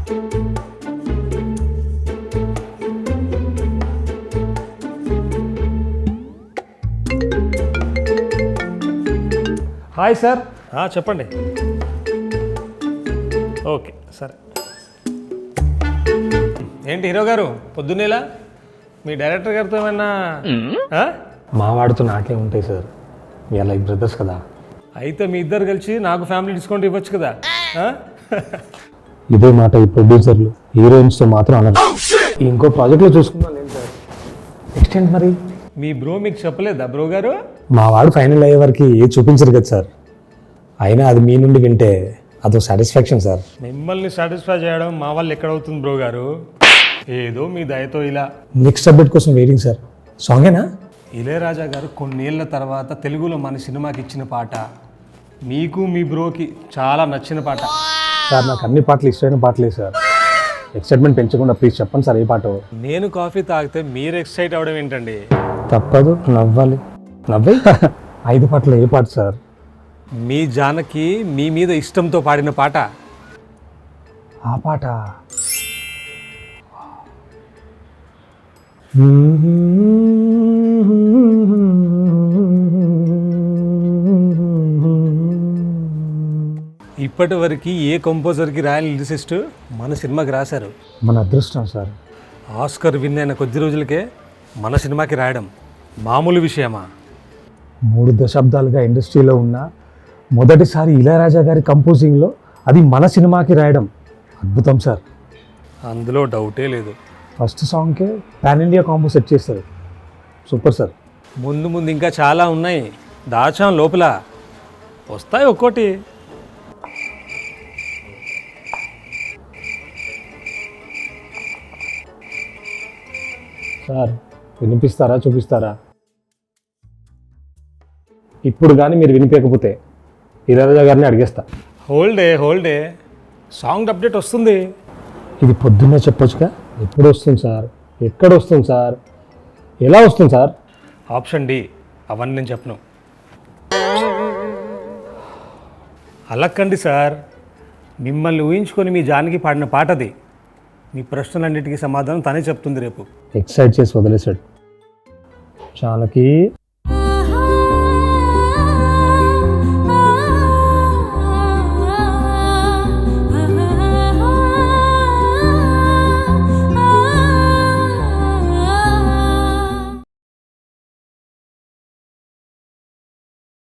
Hi sir. చెప్పండి. Okay సరే. ఏంటి హీరో గారు పొద్దున్నేలా మీ డైరెక్టర్ గారితో ఏమన్నా? మా వాడితో నాకే ఉంటాయి సార్, వీఆర్ లైక్ బ్రదర్స్ కదా. అయితే మీ ఇద్దరు కలిసి నాకు ఫ్యామిలీ డిస్కౌంట్ ఇవ్వచ్చు కదా. ఇదే మాట ఈ ప్రొడ్యూసర్లు హీరోయిన్స్తో మాత్రం అనరు. ఇంకో ప్రాజెక్ట్లో చూసుకుందాం లేదు సార్. ఎక్స్టెండ్ మరి మీ బ్రో మీకు చెప్పలేదా బ్రో గారు? మా వాడు ఫైనల్ అయ్యే వరకు ఏది చూపించరు కదా సార్. అయినా అది మీ నుండి వింటే అదో సాటిస్ఫాక్షన్ సార్. మిమ్మల్ని సాటిస్ఫై చేయడం మా వాళ్ళు ఎక్కడవుతుంది బ్రో గారు? ఏదో మీ దయతో ఇలా. నెక్స్ట్ అప్డేట్ కోసం వెయిటింగ్ సార్. సాంగేనా? ఇళయరాజా గారు కొన్నేళ్ల తర్వాత తెలుగులో మన సినిమాకి ఇచ్చిన పాట మీకు మీ బ్రోకి చాలా నచ్చిన పాట సార్. నాకు అన్ని పాటలు ఇష్టమైన పాటలే సార్. ఎక్సైట్మెంట్ పెంచకుండా ప్లీజ్ చెప్పండి సార్ ఏ పాట. నేను కాఫీ తాగితే మీరు ఎక్సైట్ అవ్వడం ఏంటండి? తప్పదు, నవ్వాలి. నవ్వి 5 పాటలు ఏ పాట సార్? మీ జానకి మీ మీద ఇష్టంతో పాడిన పాట. ఆ పాట ఇప్పటి వరకు ఏ కంపోజర్కి రాయని లిరిసిస్ట్ మన సినిమాకి రాశారు. మన అదృష్టం సార్. ఆస్కర్ విన్ అయిన కొద్ది రోజులకే మన సినిమాకి రాయడం మామూలు విషయమా? 3 దశాబ్దాలుగా ఇండస్ట్రీలో ఉన్న మొదటిసారి ఇళయరాజా గారి కంపోజింగ్లో అది మన సినిమాకి రాయడం అద్భుతం సార్. అందులో డౌటే లేదు. ఫస్ట్ సాంగ్కే పాన్ ఇండియా కాంబో సెట్ చేస్తారు. Super sir. ముందు ముందు ఇంకా చాలా ఉన్నాయి, దాచాం లోపల, వస్తాయి ఒక్కోటి. సార్ వినిపిస్తారా, చూపిస్తారా? ఇప్పుడు కానీ మీరు వినిపించకపోతే ఇళయరాజా గారిని అడిగేస్తా. హోల్డే సాంగ్ అప్డేట్ వస్తుంది. ఇది పొద్దున్నే చెప్పొచ్చుగా. ఎప్పుడు వస్తుంది సార్? ఎక్కడ వస్తుంది సార్? ఎలా వస్తుంది సార్? ఆప్షన్ డి, అవన్నీ నేను చెప్పను. అలక్కండి సార్, మిమ్మల్ని ఊహించుకొని మీ జానకి పాడిన పాటది. మీ ప్రశ్నలన్నిటికీ సమాధానం తనే చెప్తుంది రేపు. ఎక్సైట్ చేసి వదిలేశాడు. జానకి